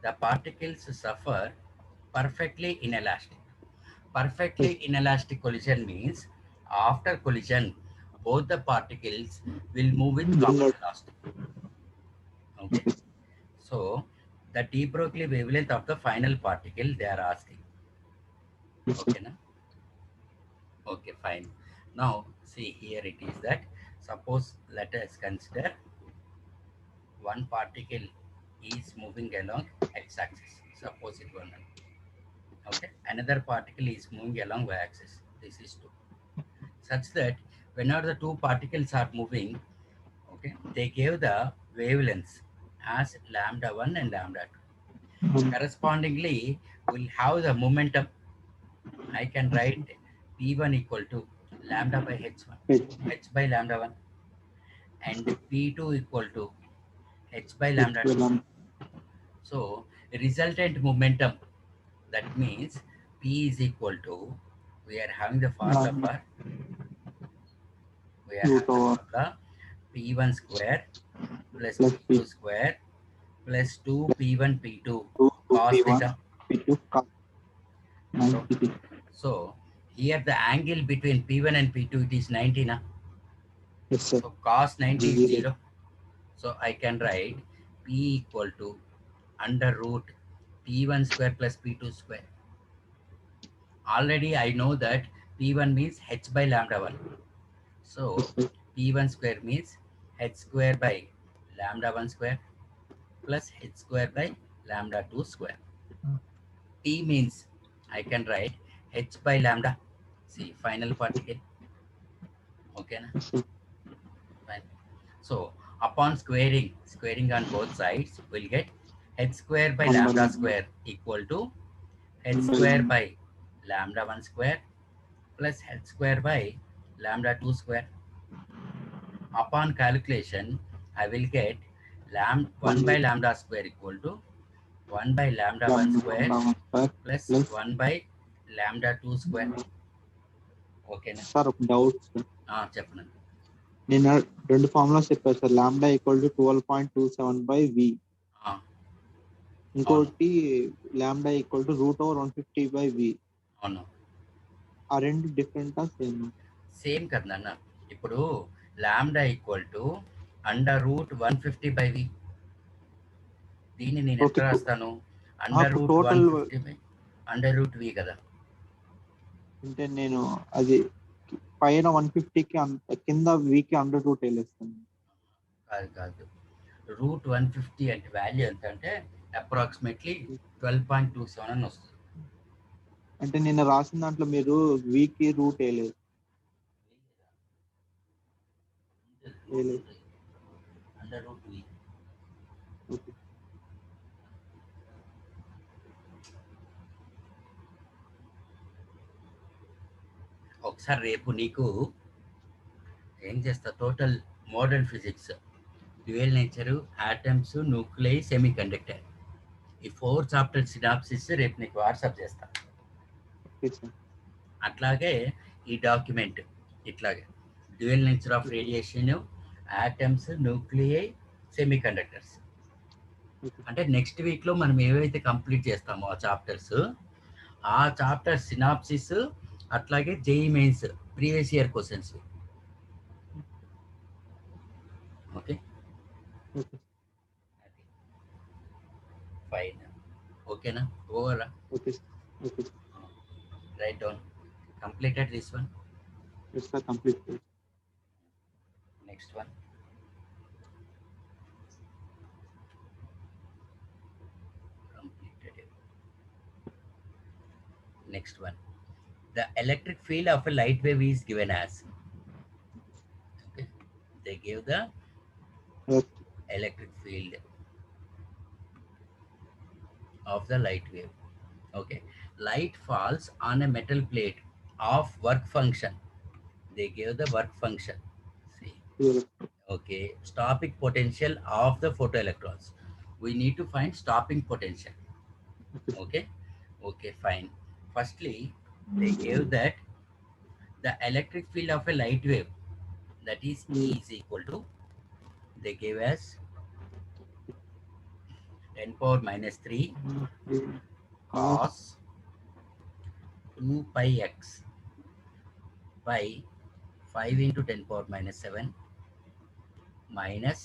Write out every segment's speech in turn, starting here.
the particles suffer perfectly inelastic. Perfectly inelastic collision means after collision, both the particles will move with will common not. velocity. Okay. So the de Broglie wavelength of the final particle they are asking. Yes, sir. Okay, na? Okay, fine. Now see here it is that suppose let us consider one particle is moving along x-axis. Suppose it one. Okay, another particle is moving along y-axis. This is two. Such that whenever the two particles are moving, okay, they gave the wavelengths as lambda 1 and lambda 2. Correspondingly, we'll have the momentum. I can write P1 equal to lambda by h1, H, h by lambda 1, and P2 equal to h by H lambda 2. will So, resultant momentum, that means P is equal to, we are having the formula lambda for, we are root having the over formula P1 square plus plus P2 P square plus 2 plus P1 P2 2 cos P1 theta. P2 cos So, 90. so here the angle between P1 and P2 it is 90 na? Yes, sir. So cos 90 is 0. 0. So I can write P equal to under root P1 square plus P2 square. Already I know that P1 means h by lambda 1. Yes, So sir. P1 square means h square by lambda 1 square plus h square by lambda 2 square. P means I can write h by lambda. See, final particle. Okay, na? Yes, sir. Fine. So upon squaring on both sides, we'll get h square by 1 by lambda lambda square equal to h 1 by square lambda. by lambda 1 square plus h square by lambda 2 square. Upon calculation, I will get 1 by 1 lambda square equal to 1 by lambda 1 lambda square lambda 1 square plus plus 1 by lambda 2 square. Okay, na? Sir ఒక doubt sir. చెప్పండి. నేను రెండు formulas చెప్పాను sir. Lambda equal to 12.27/v. అవును ఇంకోటి lambda equal to root over 150/v. అవును ఆ రెండు డిఫరెంటా సేమ్? సేమ్ కదా అన్న. ఇప్పుడు lambda equal to under root 150/v. దీన్ని నేను ఓకే. ఎట్లా రాస్తాను? అండర్ ఇప్పుడు root total 150 under root v కదా. అంటే నేను అది పైన 150కి కింద వీకి అండర్ రూట్ వెళ్ళేస్తాను. కాదు కాదు, రూట్ 150 అంటే వాల్యూ ఎంత అంటే అప్రాక్సిమేట్లీ 12.27 అని వస్తుంది. అంటే నిన్న రాసిన దాంట్లో మీరు వీకి రూట్ వేయలేదు. Under root v. ఓకే. ఒకసారి రేపు నీకు ఏం చేస్తా, total modern physics, dual nature, atoms, nuclei, semi conductor, ఈ 4 చాప్టర్ సినాప్సిస్ రేపు నీకు వాట్సాప్ చేస్తా. Okay sir. అట్లాగే ఈ డాక్యుమెంట్ ఇట్లాగే dual nature of radiation, atoms, nuclei, semi conductors. అంటే నెక్స్ట్ వీక్లో మనం ఏవైతే కంప్లీట్ చేస్తామో ఆ చాప్టర్స్, ఆ చాప్టర్ సినాప్సిస్, అట్లాగే JEE mains previous year questions. Okay, okay. Fine. ఓకేనా, ఓవరా? Okay sir. Okay. Right down. Completed this one. Yes sir, complete. Next one. Completed. Next one. The electric field of a light wave is given as. Okay. They give the electric field of the light wave. Okay. Light falls on a metal plate of work function. They give the work function. See. Okay. Stopping potential of the photoelectrons. We need to find stopping potential. Okay. Okay, fine. Firstly, they gave that the electric field of a light wave, that is E is equal to, they gave as 10 power minus 3 cos 2 pi x by 5 into 10 power minus 7 minus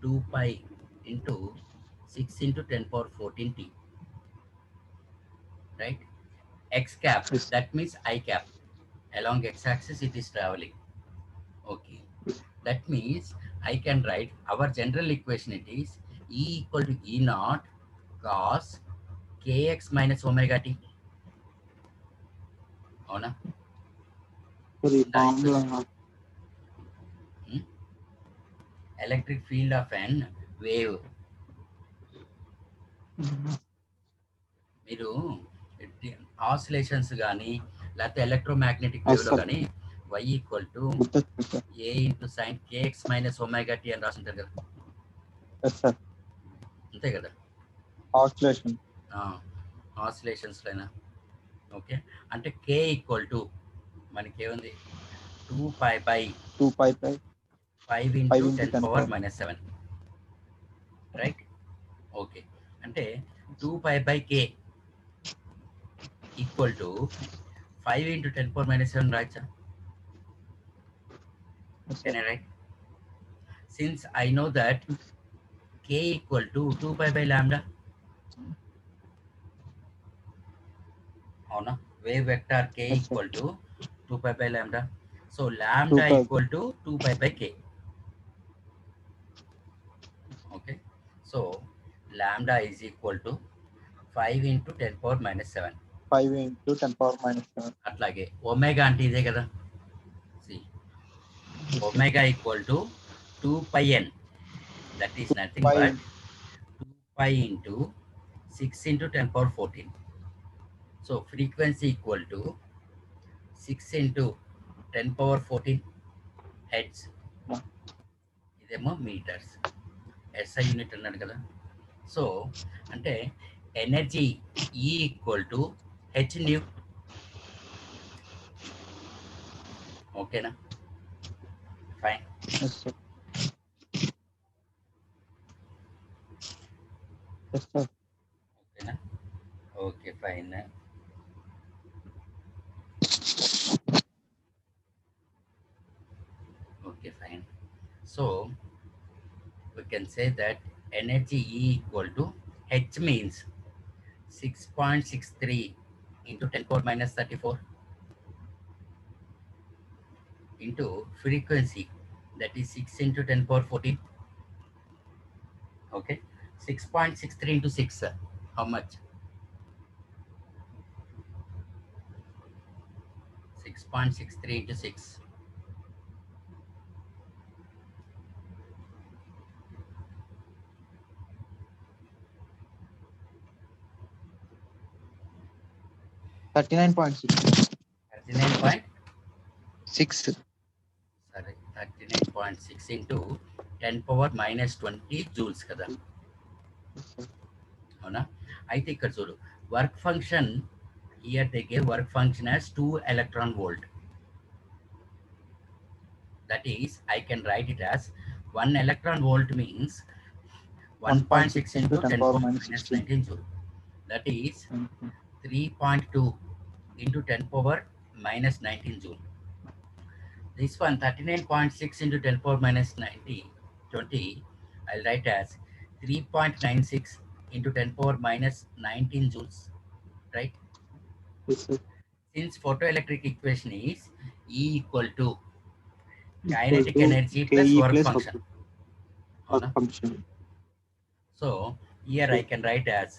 2 pi into 6 into 10 power 14 t, right? X cap, Yes. that means I cap. Along x-axis it is traveling. Okay. That means I can write our general equation, it is E equal to E naught cos kx minus omega t. అవునా? So the ఉందా formula equation? Electric field of an wave. మీరు oscillations కానీ లేకపోతే electromagnetic Yes, వేవ్లో sir. కానీ y equal to గుర్తొచ్చింది sir. A into sine k x minus omega t అని రాసింటారు కదా, Yes, sir. అంతే కదా Oscillation. ఆసిలేషన్స్లోనా. ఓకే, అంటే కే ఈక్వల్ టు మనకి ఏముంది 2 pi by 2 pi by 5 5 into into 10 10 power power. Minus 7, right? Okay, అంటే 2 pi by K equal to 5 into 10 power minus 7 రాయచ్చా? Yes, Can sir. I write? Since I know that k equal to 2 pi by lambda, అవునా? Wave vector k Yes, sir. equal to 2 pi by lambda. So lambda 2 pi. equal to 2 pi by k. Okay. So lambda is equal to 5 into 10 power minus 7. 5 into 10 power minus 7. అట్లాగే omega అంటే ఇదే కదా. See, omega equal to 2 pi n. That is nothing pi but 2 pi into 6 into 10 power 14. So frequency equal to 6 into 10 power 14 heads. ఇదేమో metres, SI unit అన్నాడు కదా. So అంటే energy ఈ equal to h new. ఓకేనా? Fine. Yes, sir. Yes, sir. ఓకేనా? Okay, fine. Okay, fine. So we can say that energy E equal to H means 6.63 into 10 power minus 34 into frequency, that is 6 into 10 power 14. Okay, 6.63 into 6, how much? 6.63 into 6. Thirty-nine point 39.6. Sorry, 39.6 into 10 power minus 20 joules కదా. అవునా? అయితే ఇక్కడ చూడు, work function here they gave work function as 2 electron volt. That is, I can write it as 1 electron volt means 1.6 into 10 power minus 19 joule. That is 3.2 into 10 power minus 19 joule. This one 39.6 into 10 power minus 20, I'll write as 3.96 into 10 power minus 19 joules, right? Yes, sir. Since photoelectric equation is E equal to Equal kinetic to energy KE plus work plus function. work అవునా? function. So here I can write as,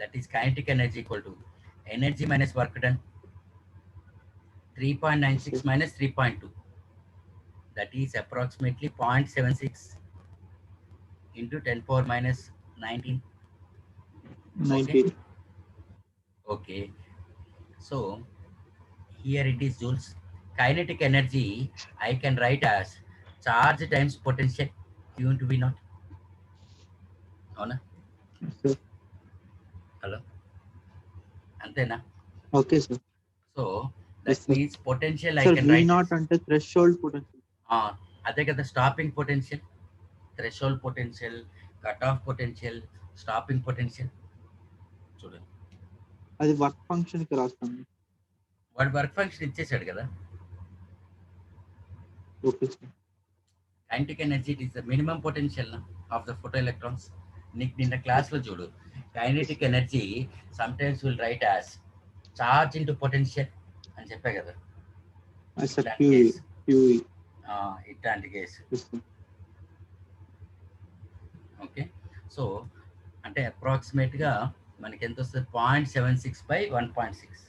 that is kinetic energy equal to energy minus work done, 3.96 minus 3.2, that is approximately 0.76 into 10 power minus 19. 90. Okay, so here it is joules. Kinetic energy I can write as charge times potential, Q into V naught. అవునా? Yes, sir. Hello, అంతేనా? Okay, sir. So Yes, that sir. means potential I Sir, can V write naught అంటే threshold potential. అదే కదా, stopping potential, threshold potential, cut off potential, stopping potential చూడండి, అది work function కి రాస్తాను. వాడు వర్క్ ఫంక్షన్ ఇచ్చేసాడు కదా. Okay sir. Kinetic energy is the minimum potential of the photo electrons. నీకు నిన్న క్లాస్లో చూడు, kinetic energy sometimes will write as charge into potential అని చెప్పా కదా. సార్ ఇట్లాంటి క్యూఈ కేసు, క్యూఈ. ఇట్లాంటి కేసు. ఓకే, సో అంటే అప్రాక్సిమేట్గా మనకి ఎంత వస్తుంది, 0.76 బై 1.6.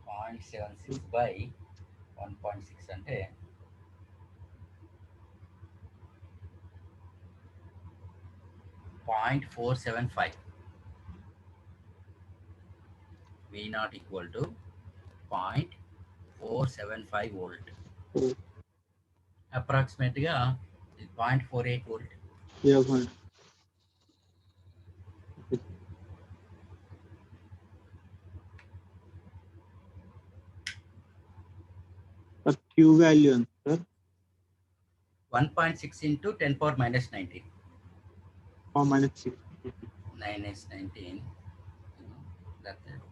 0.76 బై 1.6 అంటే 0.475. V naught equal to 0.475 volt. అప్రాక్సిమేట్గా 0.48 volt. క్యూ వాల్యూ ఎంత sir? 1.6 into 10 power minus 19. -6. Minus 19. That's it.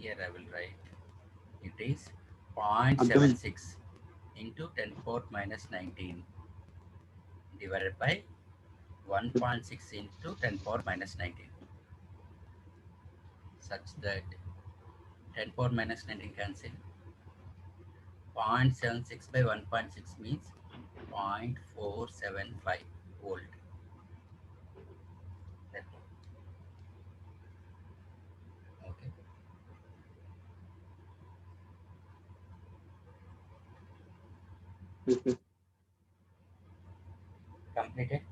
Here I will write. It is 0.76 into 10 power minus 19 divided by 1.6 into 10 power minus 19. Such that 10 power minus 19 cancel. 0.76 by 1.6 means 0.475 volt. Okay. Completed.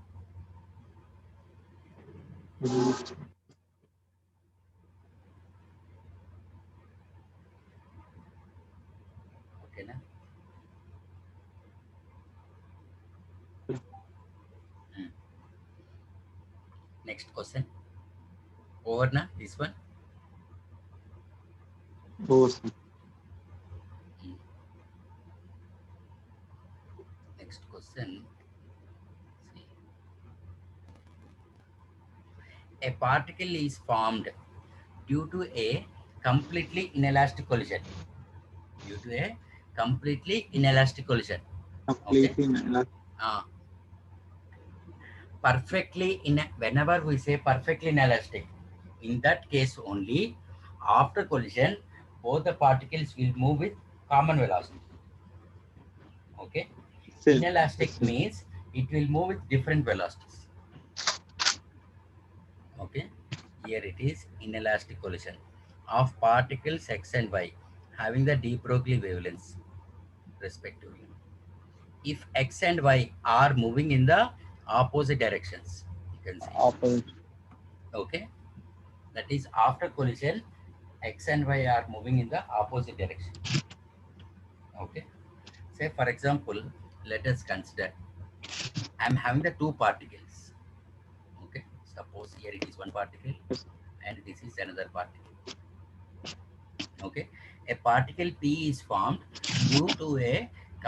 Okay na? Next question. Over na this one. Over sir. Next question. See. A particle is formed due to a completely inelastic collision. Due to a completely inelastic collision. Completely Perfectly whenever we say perfectly inelastic, in that case only, after collision both the particles will move with common velocity. Okay. Same. Inelastic means it will move with different velocities. Okay, here it is inelastic collision of particles x and y having the de Broglie wavelengths respectively. If x and y are moving in the opposite directions, you can see. Opposite. Okay, that is after collision x and y are moving in the opposite direction. Okay, say for example, let us consider I am having the two particles. Okay, suppose here it is one particle and this is another particle. Okay, a particle P is formed due to a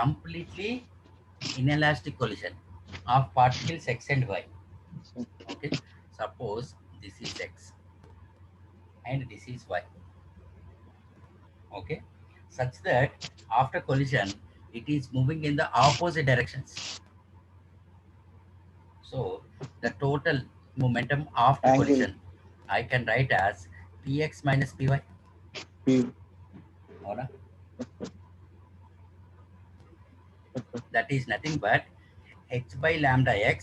completely inelastic collision of particles x and y. Okay, suppose this is x and this is y. Okay, such that after collision it is moving in the opposite directions. So the total momentum after Angle. collision I can write as px minus py. P. Or that is nothing but h by lambda x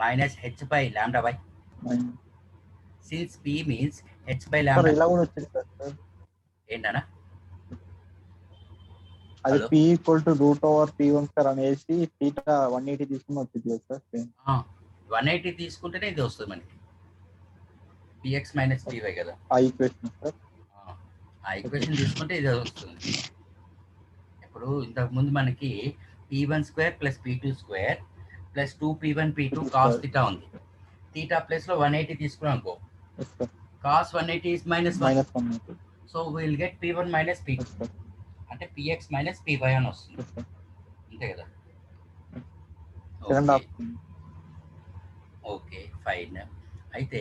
minus h by lambda y. Since p means h by lambda. ఇలా కూడా వచ్చింది sir. ఏంటన్నా అది p equal to root over p1 sir అనేసి θ 180 తీసుకుని వచ్చింది sir. 180 తీసుకుంటేనే ఇది వస్తుంది మనకి px మైనస్ py కదా ఆ ఈక్వేషన్ సార్. ఆ ఈక్వేషన్ తీసుకుంటే ఇది వస్తుంది. ఇప్పుడు ఇంతకు ముందు మనకి p1 square plus p2 square plus 2p1 p2 cos theta ఉంది. థీటా ప్లస్ లో 180 తీసుకున్నాం అనుకో, cos 180 is minus 1. So will get p1 minus p2 అంటే px మైనస్ py అని వస్తుంది. అంతే కదా. Okay, fine. అయితే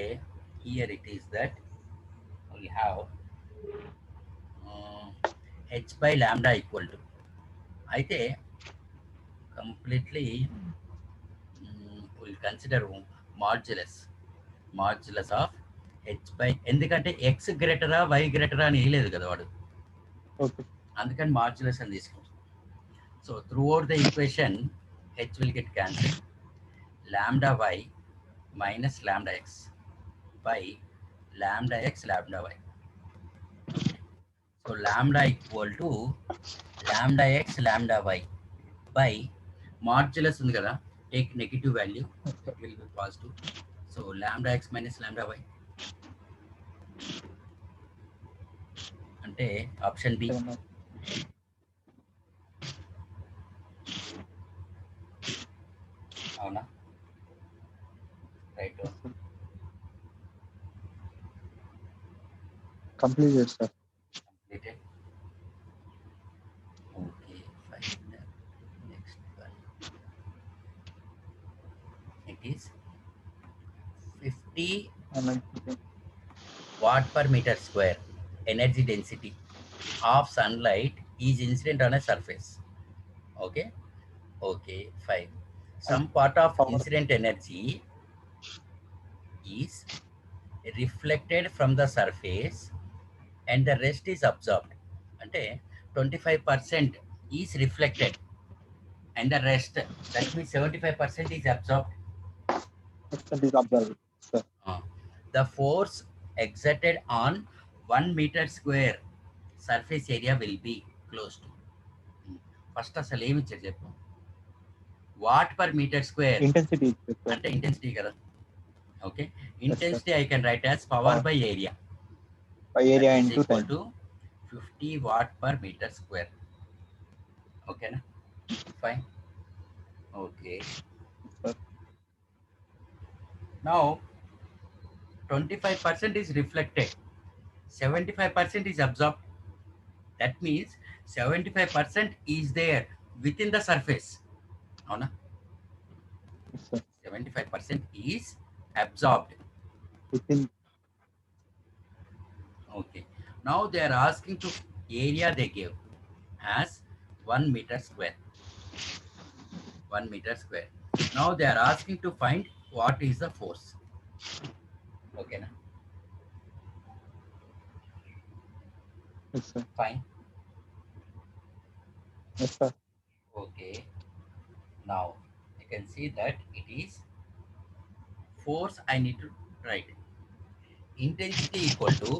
here it is that we have h by lambda equal to అయితే completely we'll consider modulus of h by, ఎందుకంటే x గ్రేటరా y గ్రేటరా అని వేయలేదు కదా వాడు, ఓకే అందుకని మాడ్యులస్ అని తీసుకుంటాం. So throughout the equation h will get cancel, lambda y minus lambda x by lambda x lambda y. Okay, so lambda equal to lambda x lambda y by modulus ఉంది కదా, take negative value, it will be positive. So lambda x minus lambda y అంటే option B. అవునా, right. Complete చేస్తారు. Completed. Okay, fine. Next one. It is 50 watt per meter square energy density of sunlight is incident on a surface. Okay, okay, fine. Some part of Power. incident energy is reflected from the surface and the rest is absorbed. అంటే 25% is reflected and the rest, that means 75% is absorbed. The force exerted on 1 meter square surface area will be close to. First అసలు ఏమి ఇచ్చారు చెప్పు. Watt per metre square intensity అంటే intensity కదా. Okay, intensity I can write as power by area. Area into equal to 50 watt per metre square. ఓకేనా, fine. Okay, now 25% is reflected, 75% is absorbed. That means 75% is there within the surface. Avuna? 75% is absorbed within. Okay, now they are asking to area they gave as 1 meter square. 1 meter square. Now they are asking to find what is the force. Okay na? Yes, sir. Fine. Yes, sir. Okay, now you can see that it is force. I need to write intensity equal to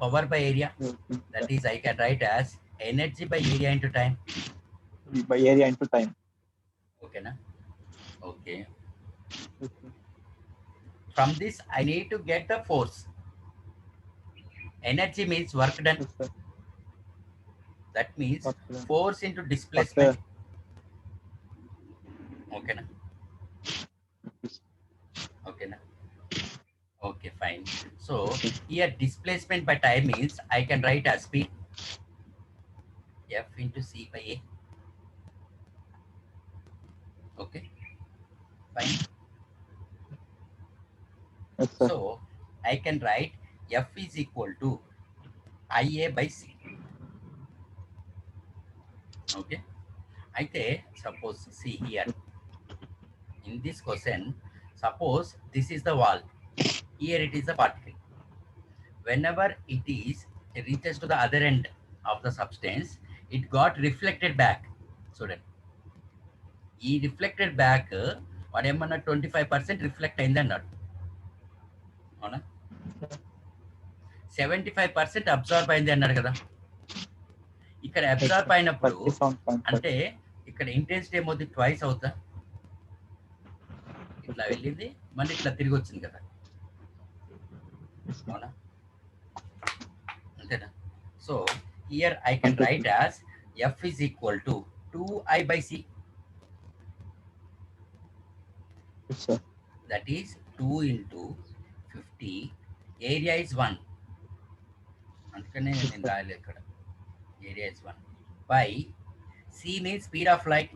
power by area. That is, I can write as energy by area into time. By area into time. Okay na? Okay, from this I need to get the force. Energy means work done. Yes, sir. That means Work done. force into displacement. Work. Okay na? Okay na? Okay, fine. So here displacement by time means I can write as P F into C by A. Okay, fine. Yes, sir. So I can write F is equal to IA by C. Okay, అయితే suppose see here in this question, suppose this is the wall, here it is the particle. Whenever it reaches to the other end of the substance, it got reflected back. చూడండి, ఈ reflected back వాడు ఏమన్నా 25% reflect అయింది అన్నాడు. అవునా, 75% absorb అయింది అన్నాడు కదా. ఇక్కడ అబ్జార్బ్ అయినప్పుడు అంటే ఇక్కడ ఇంటెన్సిటీ ఏమవుతుంది, ట్వైస్ అవుతా, ఇట్లా వెళ్ళింది మళ్ళీ ఇట్లా తిరిగి వచ్చింది కదా. అవునా, అంతేనా. So here I can write as F is equal to 2I by C. Yes, sir. That is 2 into 50. Area is 1. అందుకనే నేను రాయలేదు ఇక్కడ. Area is 1 by C means speed of light,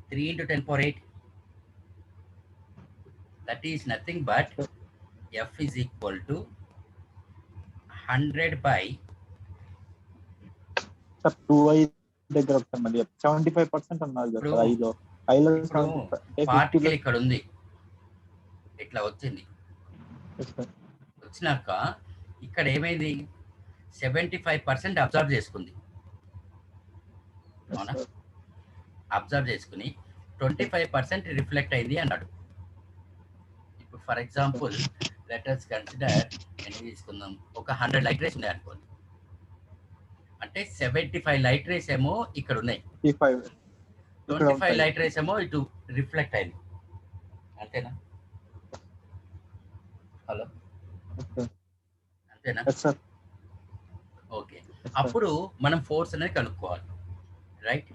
3 into 10 power 8. that is nothing but F is equal to 100 by sir 2i దగ్గర ఒకసారి మళ్ళీ 75% అన్నారు కదా sir ఐలో ఇప్పుడు 75 పార్టికల్ ఇక్కడ ఉంది, ఇట్లా వచ్చింది. వచ్చినాక ఇక్కడ ఏమైంది, 75% అబ్జర్వ్ చేసుకుంది. అవునా? అబ్జర్వ్ చేసుకుని 25% రిఫ్లెక్ట్ అయింది అన్నాడు. ఇప్పుడు ఫర్ ఎగ్జాంపుల్ లెటర్స్ కన్సిడర్ ఎన్ని తీసుకుందాం, ఒక 100 లైట్ రేస్ ఉన్నాయి అనుకోండి. అంటే 75 లైట్ రేస్ ఏమో ఇక్కడ ఉన్నాయి, 25 లైట్ రేస్ ఏమో ఇటు రిఫ్లెక్ట్ అయింది. అంతేనా? హలో, అంతేనా? ఓకే, అప్పుడు మనం ఫోర్స్ అనేది కనుక్కోవాలి, రైట్?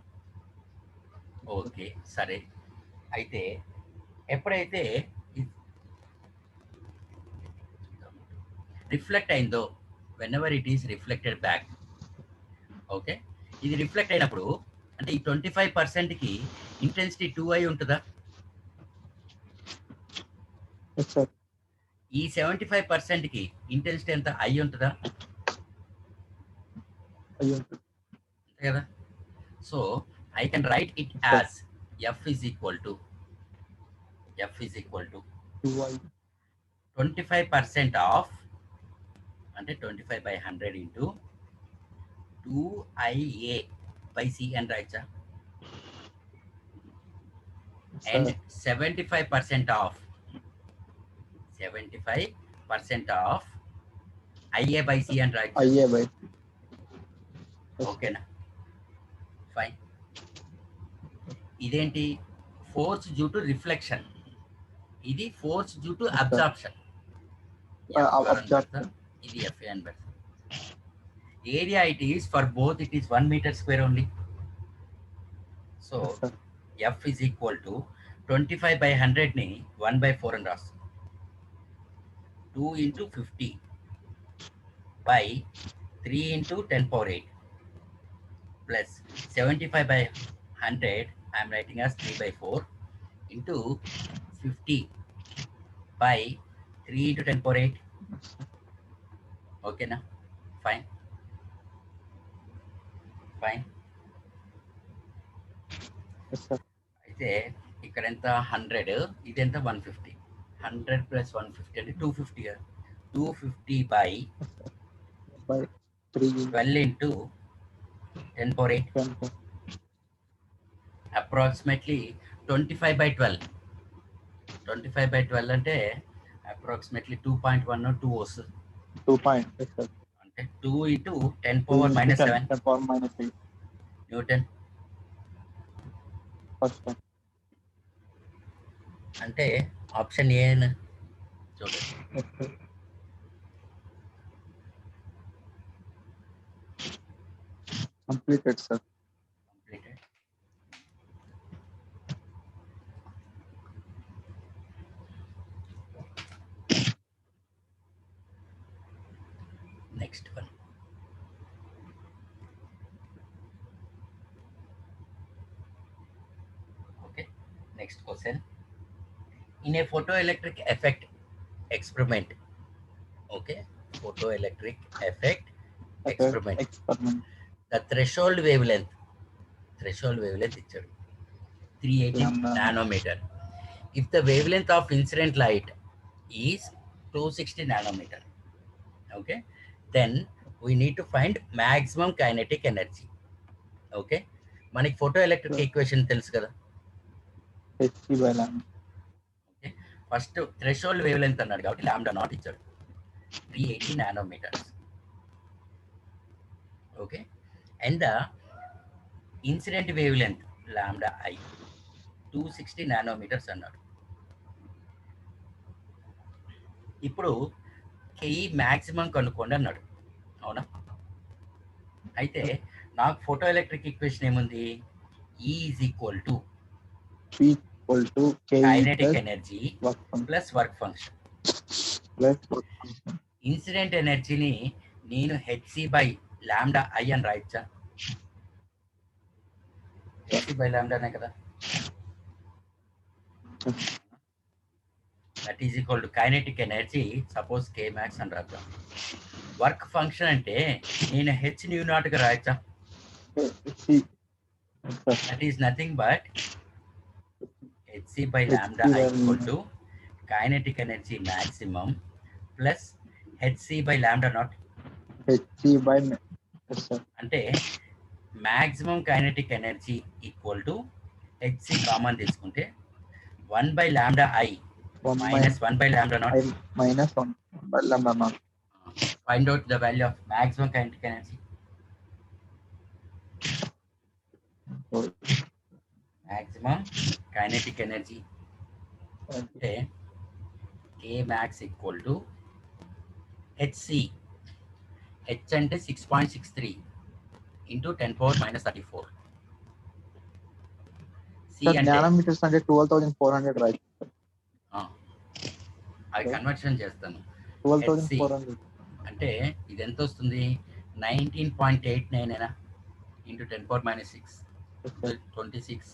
ఓకే, సరే. అయితే ఎప్పుడైతే రిఫ్లెక్ట్ అయిందో, when ever it is reflected back, okay, ఇది రిఫ్లెక్ట్ అయినప్పుడు అంటే ఈ 25%కి ఇంటెన్సిటీ 2i ఉంటుందా? ఈ 75%కి ఇంటెన్సిటీ ఎంత ఐ ఉంటుందా? అంతే కదా? So I can right it as F is equal to 25% of, అంటే 25 by 100 into 2IA by C అని రాయచ్చా? And 75% of IA by C అని రాయచ్చా? ఓకేనా? ఫైన్. ఇదేంటి? ఫోర్స్ డ్యూ టు రిఫ్లెక్షన్, ఇది ఫోర్స్ డ్యూ టు అబ్జార్ప్షన్. ఇది FA అని పెడతాం. Area it is for both, it is 1 meter square only. So F is equal to 25 by 100 ని 1/4 అని రాస్తాం. 2 into 50 by 3 into 10 power 8 plus 75 by 100 I am writing as 3/4 into 50 by 3 into 10 power 8. ఓకేనా? Fine. అయితే ఇక్కడ ఎంత 100, ఇది ఎంత 150. 100 plus 150 అంటే 250 కదా. 250 by 12 into 10 power 8 approximately 25 by 12. 25 by 12 అంటే approximately 2.1 or 2 వస్తుంది. 2.6 అంటే 2 into 10 power minus 7 న్యూటన్. అంటే ఆప్షన్ ఏ చూడండి. Completed sir. Next one. Okay, next question. In a photoelectric effect experiment, okay, photoelectric effect experiment, the threshold wavelength ఇచ్చాడు 380 nanometer. If the wavelength of incident light is 260 nanometer, okay, then we need to find maximum kinetic energy. Okay, మనకి photo electric equation తెలుసు కదా. Okay, first threshold wave length అన్నాడు కాబట్టి lambda naught ఇచ్చాడు 380 nanometres. Okay, and the incident wave length lambda I 260 nanometres అన్నాడు. ఇప్పుడు K E maximum కనుక్కోండి అన్నాడు. అవునా? అయితే నాకు ఫోటో ఎలక్ట్రిక్ ఈక్వేషన్ ఏముంది? E is equal to kinetic energy plus work function. Incident ఎనర్జీని నేను hc by lambda I అని రాయచ్చా? hc by lambda అనే కదా. That is equal to kinetic energy suppose k max అని రాద్దాం. వర్క్ ఫంక్షన్ అంటే నేను హెచ్ న్యూ నాట్గా రాయచ్చా? That is nothing but hc by lambda I equal to kinetic energy maximum plus hc by lambda naught. అంటే maximum kinetic energy equal to hc common తీసుకుంటే 1 by lambda I minus 1 by lambda naught. Find out the value of maximum kinetic energy. Maximum kinetic energy అంటే k max equal to hc. h అంటే 6.63 into 10 power minus 34. C అంటే nanometres అంటే 12,400 right. అది conversion చేస్తాను. 12,400 అంటే ఇది ఎంత వస్తుంది? 19.89 అయినా into 10 power minus 6 26.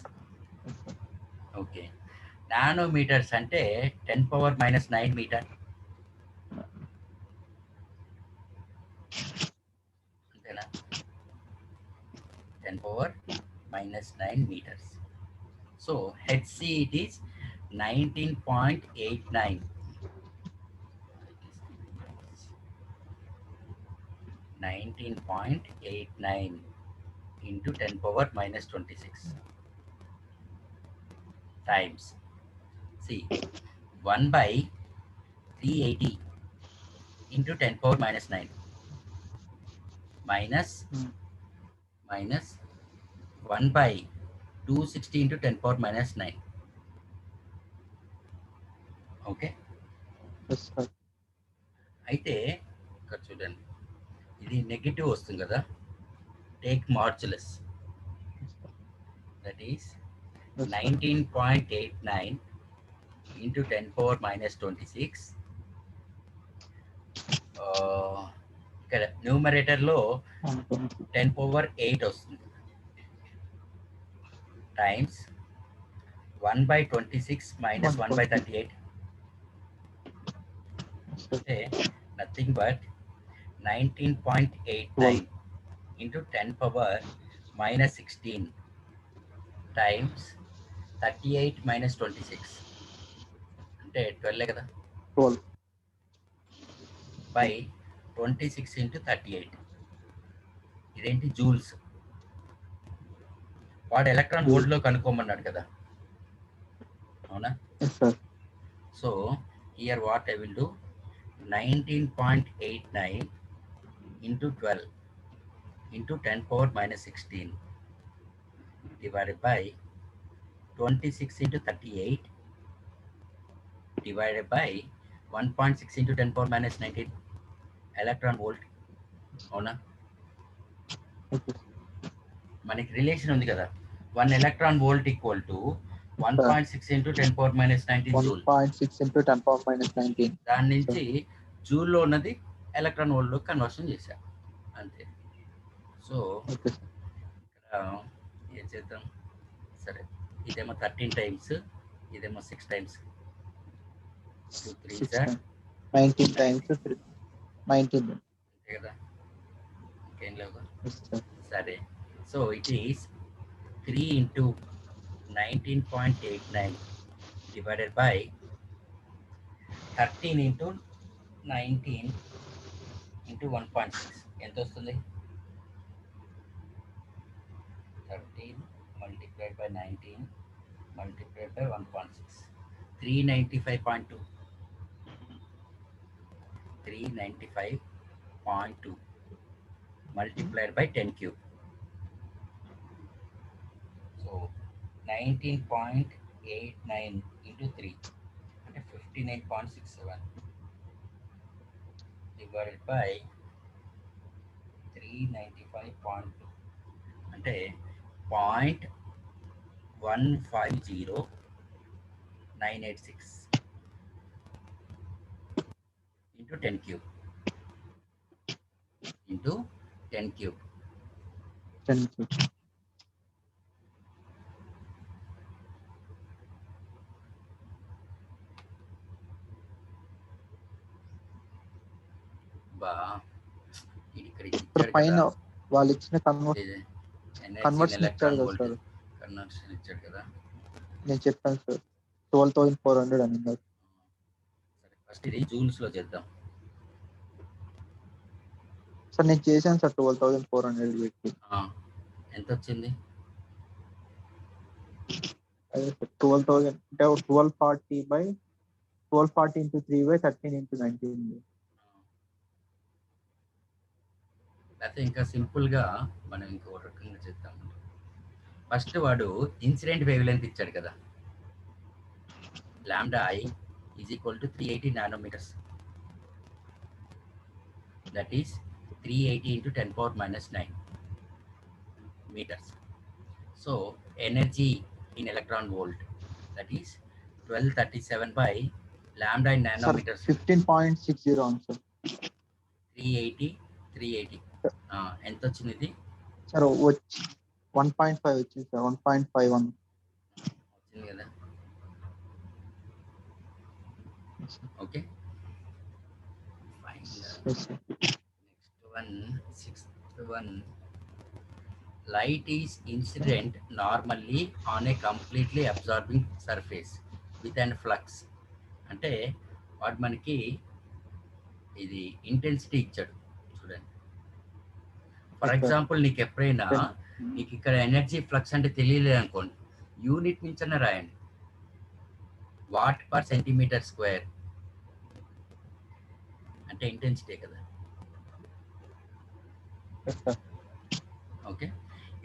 Okay, nanometres అంటే 10 పవర్ మైనస్ 9 మీటర్ అంతేనా? 10 power minus 9 meters. So hc it is 19.89. 19.89 into 10 power minus 26 times, see, 1 by 380 into 10 power minus 9 minus 1 by 260 into 10 power minus 9. Okay, అయితే ఇక్కడ చూడండి, ఇది నెగిటివ్ వస్తుంది కదా, take మార్చులస్, that is 19.89 into 10 power minus 26. ఇక్కడ న్యూమరేటర్లో 10 power 8 వస్తుంది టైమ్స్ 1 by 26 minus 1 by 38 అంటే nothing but 19.89 into 10 power minus 16 times 38 minus 26 అంటే 12 కదా, 12 by 26 into 38. ఇదేంటి? జూల్స్. వాడు ఎలక్ట్రాన్ వోల్ట్లో కనుక్కోమన్నాడు కదా, అవునా? So here what I will do, 19.89 into 12 into 10 power minus 16 divided by 26 into 38 divided by 1.6 into 10 power minus 19 electron volt. అవునా? మనకి relation ఉంది కదా, 1 electron volt equal to 1.6 into 10 power minus 19 joule. 1.6 into 10 power minus 19. దాని నుంచి జూల్లో ఉన్నది electron వోల్ట్లో conversion చేశా, అంతే. So ఇక్కడ ఏం చేద్దాం, సరే, ఇదేమో 13 times, ఇదేమో 6 times, 2 3 19 times 19 అంతే కదా, ఇంకేం లేవు. సరే, so it is 3 into 19.89 divided by 13 into 19 into 1.6 ఎంత వస్తుంది? 13 multiplied by 19 multiplied by 1.6, 395.2. 395.2 multiplied by 10 cube. So 19.89 into 3 అంటే 59.67 divided by 395.2 అంటే 0.150986 into 10 cube into 10 cube. 10 cube. బా ఇక్కడ ఇది సార్ ఇచ్చాడు పైన కదా, వాళ్ళు ఇచ్చిన ఎనర్జీ ఇన్ కన్వర్షన్ ఇచ్చాడు ఎలక్ట్రాన్ కదా వోల్ట్ సార్, కన్వర్షన్ ఇచ్చాడు కదా. నేను చెప్పాను సార్ 12,400 అని. సరే ఫస్ట్ ఇది జూల్స్లో చేద్దాం. సార్ నేను చేశాను సార్ 12,400 పెట్టి. ఎంత వచ్చింది? అదే సార్ 12,000 అంటే 1240 into 3 by 13 into 19. లేకపోతే ఇంకా సింపుల్గా మనం ఇంకో రకంగా చేద్దాం. ఫస్ట్ వాడు ఇన్సిడెంట్ వేవ్ లెంత్ ఇచ్చాడు కదా, lambda I is equal to 380 nanometres, that is 380 into 10 power minus 9 meters. So energy in electron volt, that is 1237 by lambda in sir nanometers. 15.60 అవును సార్. 380 ఎంత వచ్చింది ఇది? సార్ వచ్చి 1.5 వచ్చింది సార్, 1.51 వచ్చింది కదా. Okay fine. Next one, sixth one. Light is incident normally on a completely absorbing surface with an flux. అంటే వాడు మనకి ఇది ఇంటెన్సిటీ ఇచ్చాడు చూడండి. ఫర్ ఎగ్జాంపుల్ నీకు ఎప్పుడైనా నీకు ఇక్కడ ఎనర్జీ ఫ్లక్స్ అంటే తెలియలేదు అనుకోండి, యూనిట్ నుంచైనా రాయండి, వాట్ పర్ సెంటీమీటర్ స్క్వేర్ అంటే ఇంటెన్సిటీ కదా. Okay,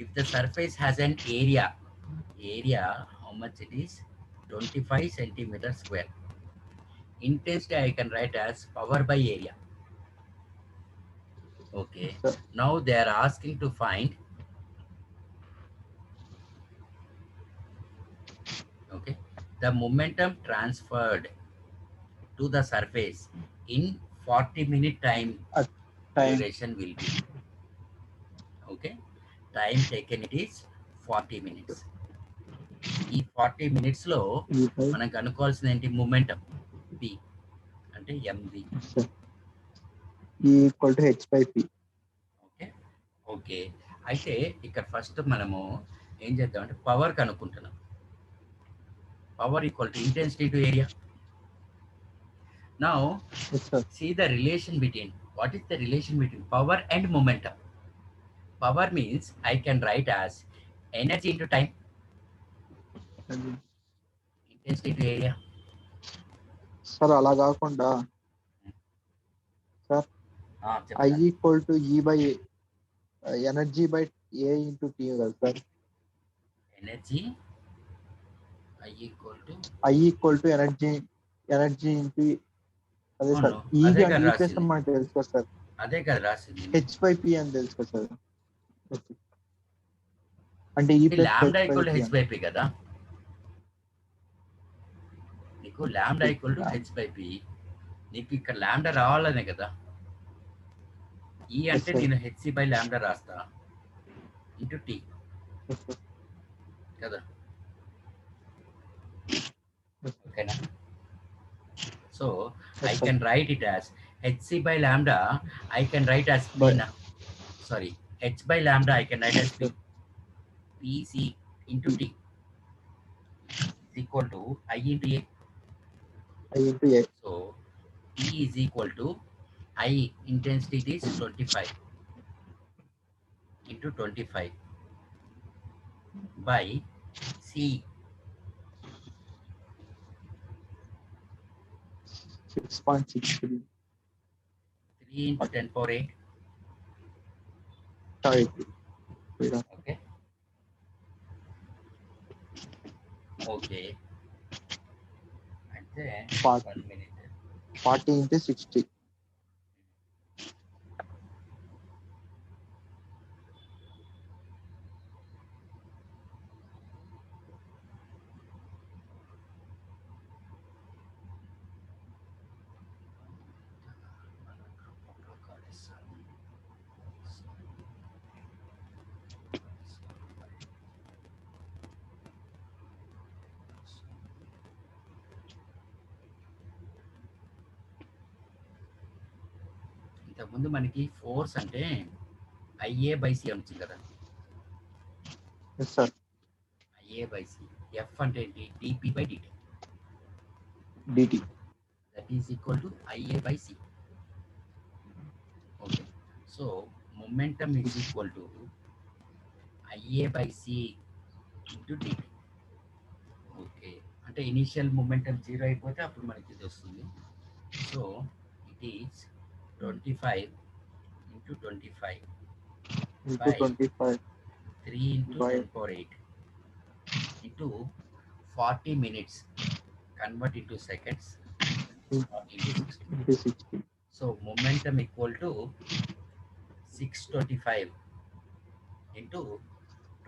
if the surface has an area how much it is, 25 centimeter square, intensity I can write as power by area. Okay, now they are asking to find, okay, the momentum transferred to the surface in 40-minute time duration will be. Okay, time taken it is 40 minutes. ఈ 40 minutes లో మనం కనుక్కోవాల్సిన ఏంటి? Momentum p అంటే mv equal to h/p. Okay okay, అయితే ఇక్కడ first మనము ఏం చేద్దామంటే పవర్ కనుక్కుంటున్నాం. Power equal to intensity to area. Now see the relation between, what is the relation between power and momentum? Power means I can write as energy into time, intensity to area. Sir అలా కాకుండా sir I equal to E by energy by A into T కదా sir. Energy I equal to energy into అదే sir. ఈ plus మనకు తెలుసు కదా sir, అదే కదా రాసింది. h/p అని తెలుసు కదా సార్. అంటే ఈ plus lambda equal to h/p కదా, నీకు లాంబ్డా ఈక్వల్ టు h/p, నీకు ఇక్కడ లాంబ్డా రావాలనే కదా. ఈ అంటే నేను hc బై లాంబ్డా రాస్తా ఇంటూ టీ కదా. ఓకేనా? So I can write it as hc by lambda, I can write as p na, sorry, h by lambda I can write as p, pc into t is equal to I into a. So p is equal to I, intensity is 25 into 25 by c 6.63 3 into 10 power 8. Okay. Okay. And then 1 minute. 40 into 60. ఇంతకుముందు మనకి force అంటే IA/C వచ్చింది కదా, yes sir. IA/C. F అంటే ఏంటి? dP/dt. Dt. That is equal to IA/C. Okay. So momentum is equal to IA/C into dt. Okay, అంటే initial momentum 0 అయిపోతే అప్పుడు మనకి ఇది వస్తుంది. So it is 25 into 25 into by 25 3 into by 10 power 8 into 40 minutes. Convert into seconds into 60. Into 60. So momentum equal to 625 into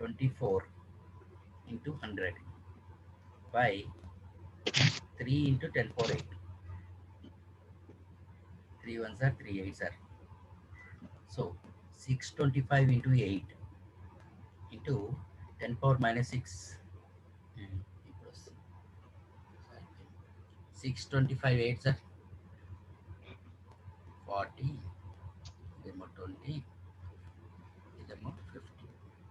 24 into 100 by 3 into 10 power 8. 3 ones are 3 8s are. So 625 into 8 into 10 power minus 6 equals 625 8s are 40, ఇదేమో 20, ఇదేమో 50.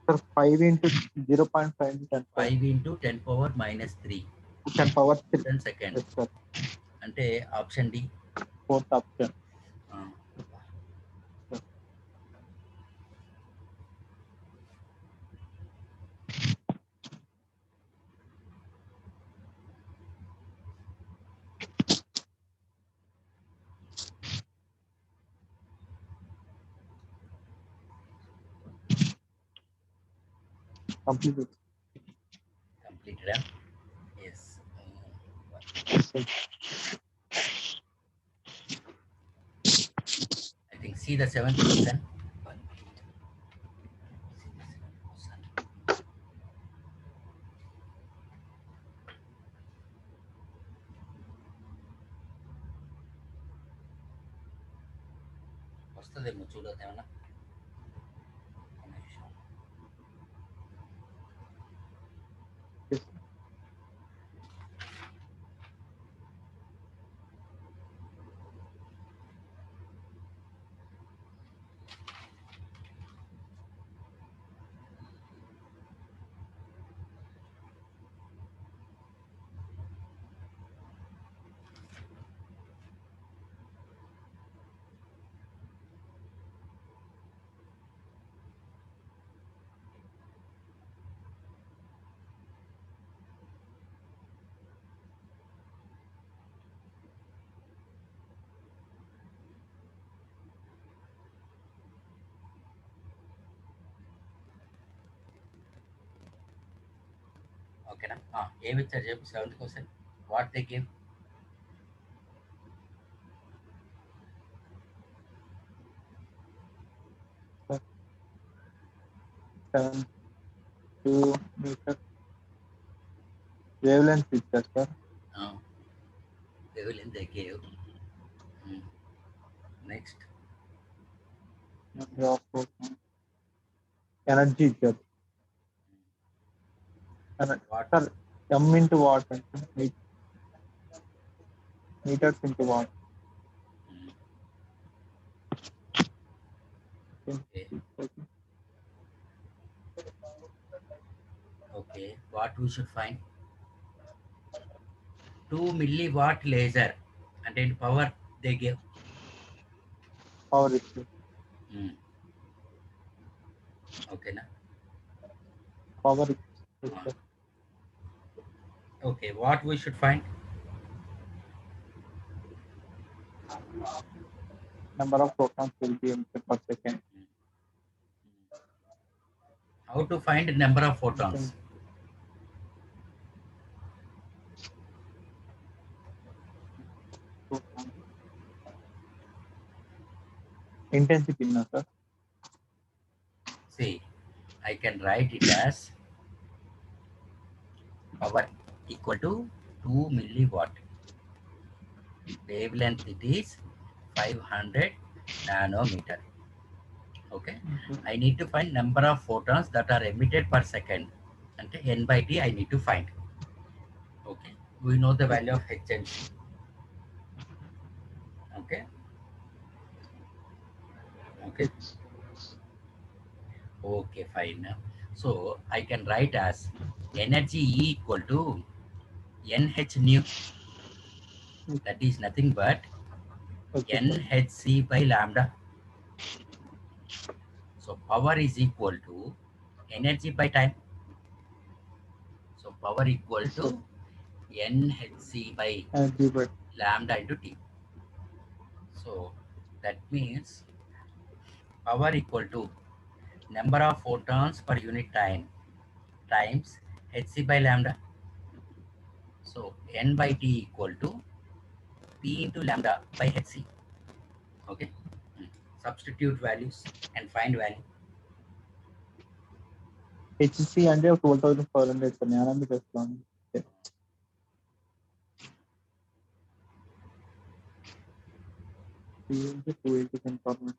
Sir 5 into 0.5 into 10 power 5 into 10 power minus 3 10 power 3. Newton second. Yes sir. అంటే option d. Fourth option. Complete. Completed. Yes. I think see the 7th question. వస్తుందేమో చూడదు ఏమన్నా. ఓకేనా? ఏమి ఇచ్చారు చెప్పు 7th question. What they give? Metre wavelength ఇచ్చారు sir. Wavelength they gave. Next. Energy ఇచ్చారు సార్. ఎం ఇంటూ వాట్ అంటే metres into watt. Okay, what we should find? 2 milliwatt laser and then power they gave. Power ఇచ్చారు. ఓకేనా? Power ఇచ్చారు. Okay, what we should find? Number of protons will be emitted per second. How to find number of photons? Intensity na sir. See, I can write it as power equal to 2 milliwatt. Wavelength it is 500 nanometer. Okay, I need to find number of photons that are emitted per second. And n by t I need to find. Okay, we know the value of h and c. Okay, Okay. Okay, fine. So I can write as energy E equal to NH nu, that is nothing but Okay, sir. NHC by lambda. So power is equal to energy by time. So power equal Yes, sir. to NHC by Energy by lambda into T. So that means power equal to number of photons per unit time times Hc by lambda. So N by yes, T equal to P into lambda by Hc. Okay. Mm. Substitute values and find value. HC అంటే 12,400 sir nanometres లో ఉంది. Okay. P into 280 information.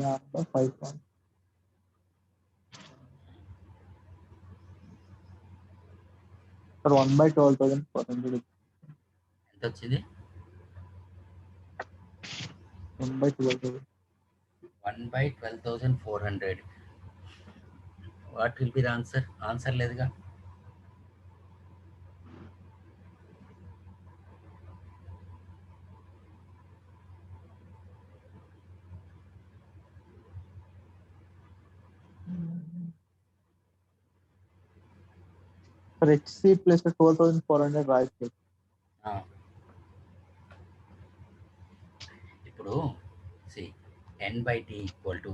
Lambda 5 point. Sir 1 by 12,400. ఎంత వచ్చింది? 1 by 12,000. 1 by 12,400. What will be the answer? Answer లేదుగా. Sir HC plus 12,400 రాయట్లేదు. ఇప్పుడు C N by T equal to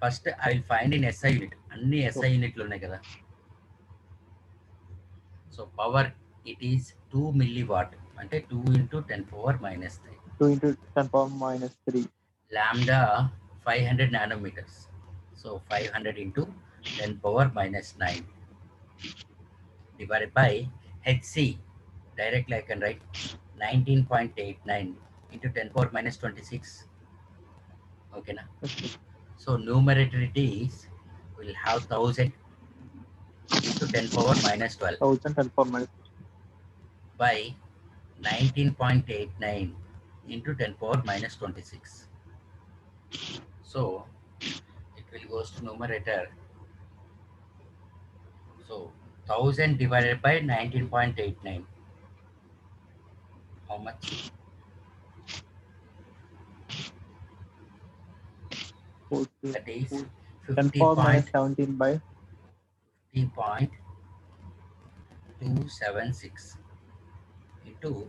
first I will find in SI unit. అన్ని SI యూనిట్లు ఉన్నాయి కదా. So power it is 2 milliwatt అంటే 2 into 10 power minus 3. 2 into 10 power minus 3. Lambda 500 nanometers. So 500 into 10 power minus 9 divided by Hc. Directly I can write 19.89 into 10 power minus 26. Okay na? So numerator it is, will have 1000 into 10 power minus 12 1000 10 power minus by 19.89 into 10 power minus 26. So it will goes to numerator. So 1000 divided by 19.89. How much? 40. That is 10 power minus 17 by 50.276 into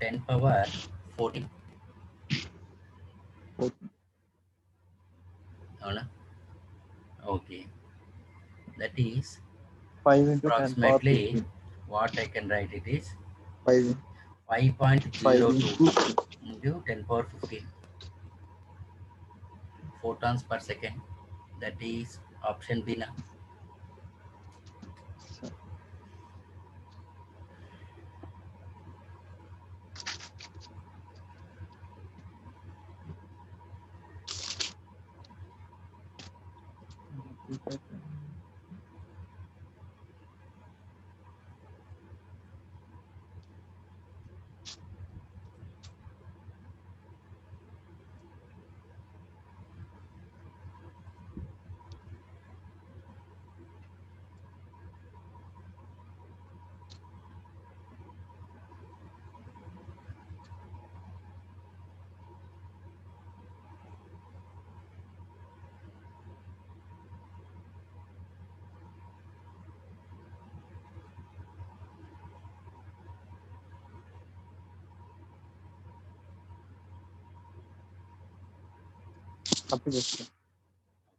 10 power 40. 40. అవునా? Okay. That is 5 into 10 power approximately 15. what I can write it is 5 5.02 into into 10 power 15 photons per second. That is option B na. completed.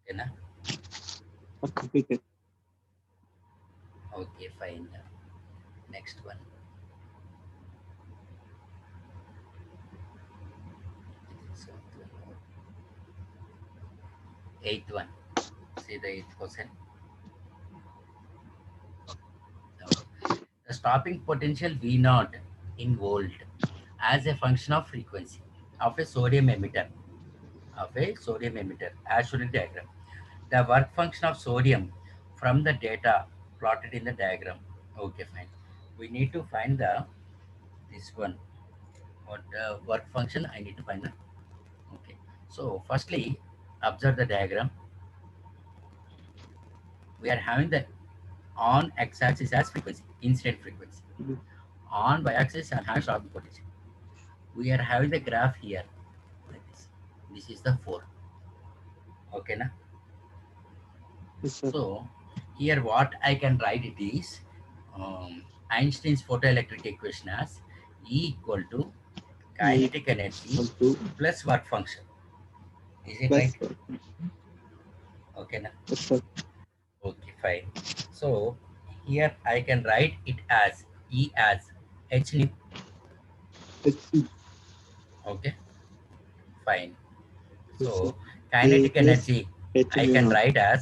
Okay na? Completed. Okay, fine. Next one. Eighth one. See the eighth question. The stopping potential V naught in volt as a function of frequency of a sodium emitter. As shown in diagram. The work function of sodium from the data plotted in the diagram. Okay, fine. We need to find the this one. What work function I need to find that. Okay. So firstly, observe the diagram. We are having the on x-axis as frequency, incident frequency. Mhm. On y-axis I'm having stopping potential. We are having the graph here like this. This is the 4. Okay, na? Yes, sir. So here what I can write it is Einstein's photoelectric equation as E equal to kinetic energy Equal to plus work function. Is it plus right? Okay, na? yes, sir. Okay, fine. So here I can write it as E as h nu. HC. Okay, fine. Yes, So sir. A kinetic plus energy H I mu can naught. write as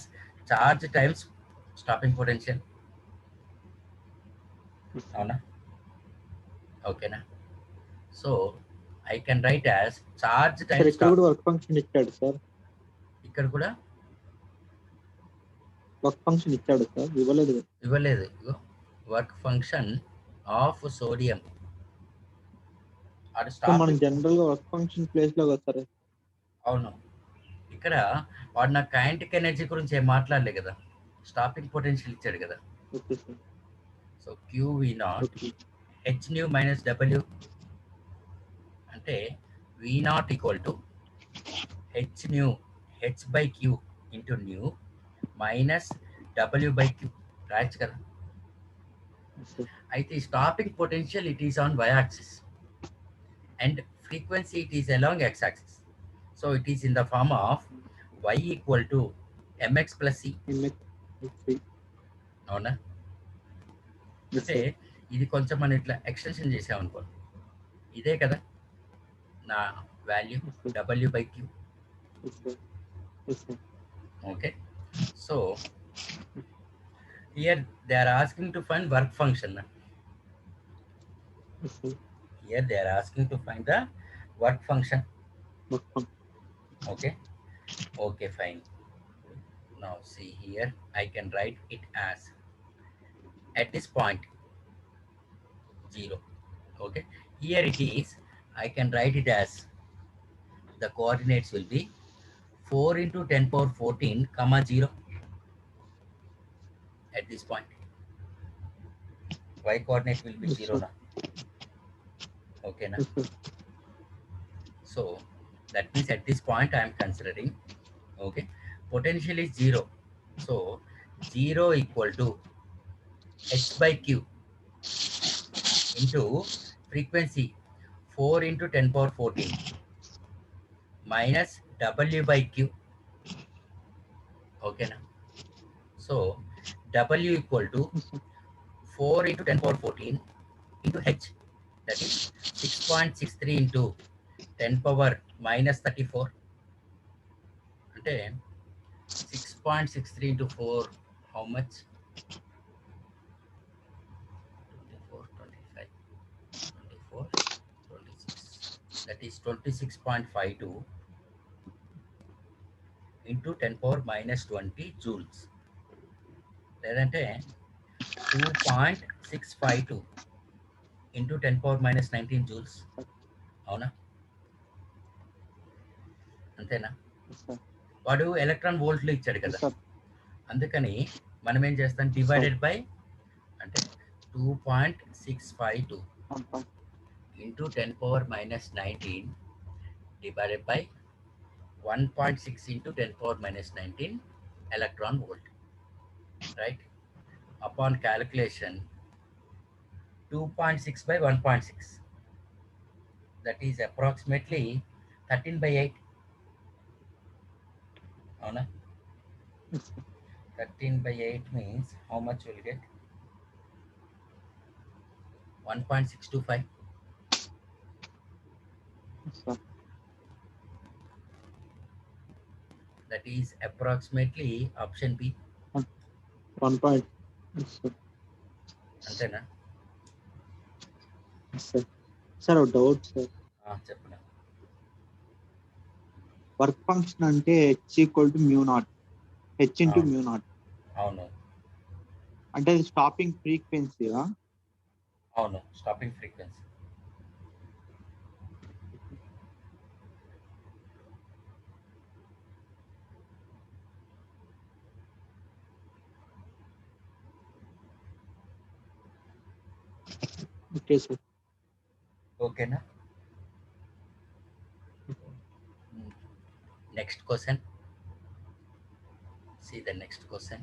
charge times stopping potential. Yes, sir. Avuna? Okay, na? So I can write as charge sir times ఇక్కడ కూడా work function ఇచ్చాడు sir. ఇక్కడ కూడా work function ఇచ్చాడు sir, ఇవ్వలేదు కదా. ఇవ్వలేదు. ఇగో work function of sodium అది సో మనం స్టాప్. జనరల్ గా వర్క్ ఫంక్షన్ ప్లేస్ లో కదా సార్. అవును, ఇక్కడ వాడు నాకు కైనెటిక్ ఎనర్జీ గురించి ఏం మాట్లాడలే కదా, స్టాపింగ్ పొటెన్షియల్ ఇచ్చాడు కదా. Okay sir. So q v not okay. H nu minus డబ్ల్యూ అంటే v not equal to h nu h by q into nu minus డబ్ల్యూ బై క్యూ రాయొచ్చు కదా. Yes, sir. అయితే stopping potential it is on y axis and frequency it is along x axis. So it is in the form of y equal to mx plus c. MX. అవునా? Yes, అంటే sir. ఇది కొంచెం మనం ఇట్లా extension చేసామనుకో, ఇదే కదా నా value Yes, sir. W by Q. Yes, sir. Yes, sir. Okay. So here they are asking to find work function. Yes, sir. Here they are asking to find the work function. Work function. Okay. Okay, fine. Now see here, I can write it as at this point 0. Okay. Here it is. I can write it as the coordinates will be 4 into 10 power 14 comma 0 at this point. Y coordinate will be Yes, 0 sir. now. Okay, na? Yes, sir. So that means at this point I am considering, okay, potential is 0. So 0 equal to h by q into frequency 4 into 10 power 14 minus w by q. Okay, na? So w equal to Yes, sir. 4 into 10 power 14 into h, that is 6.63 into 10 power minus 34. అంటే 6.63 into 4 how much? 24, 25, 24, 26. That is 26.52 into 10 power minus 20 joules. లేదంటే 2.652 into 10 power minus 19 joules. అవునా? అంతేనా? Yes, sir. వాడు electron వోల్ట్లు ఇచ్చాడు Yes, కదా, sir. అందుకని మనం ఏం చేస్తాం, డివైడెడ్ బై అంటే 2.652 One point. into 10 power minus 19 divided by 1.6 into 10 power minus 19 electron volt, right? Upon calculation 2.6 by 1.6, that is approximately 13 by 8. Avuna? Yes, sir. 13 by 8 means how much will get? 1.625. Yes, sir. That is approximately option B. 1 point. Yes, sir. అంతేనా? Yes, sir. Sir ఒక doubt sir. చెప్పనా? Work function అంటే h equal to mu naught, h into mu naught. అవును, అంటే అది stopping ఫ్రీక్వెన్సీయా? అవును, stopping frequency. Okay, sir. Okay, na? Next question. See the next question.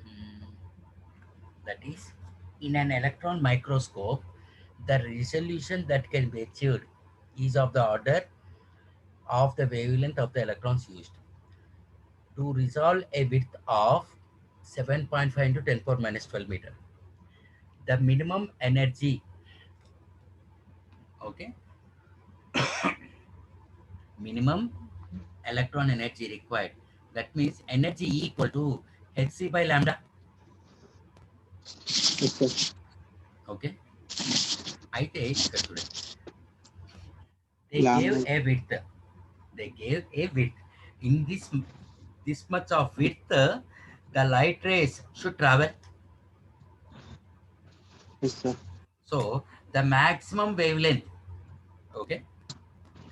Hmm, that is, in an electron microscope, the resolution that can be achieved is of the order of the wavelength of the electrons used. To resolve a width of 7.5 into 10 power minus 12 meter, the minimum energy, okay, minimum electron energy required. That means energy equal to hc by lambda. Yes, sir. Okay. అయితే ఇక్కడ చూడండి, they gave Lambda. a width. They gave a width. In this much of width, the light rays should travel. Yes, sir. So the maximum wavelength, okay,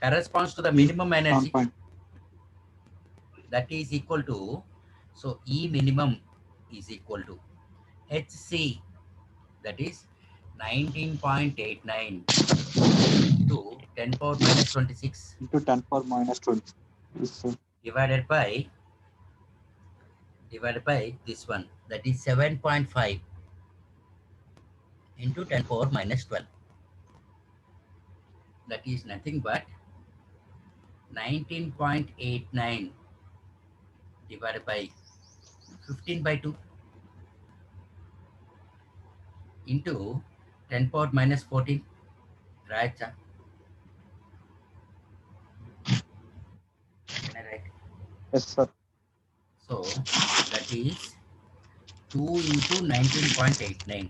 corresponds to the Is minimum energy. 7 point. That is equal to, so E minimum is equal to Hc, that is 19.89 to 10 power minus 26 Into 10 power minus 20. Yes, sir. divided by this one, that is 7.5 into 10 power minus 12. That is nothing but 19.89 divided by 15 by 2 into 10 power minus 14. Right, sir? Can I write? Yes, sir. So that is 2 into 19.89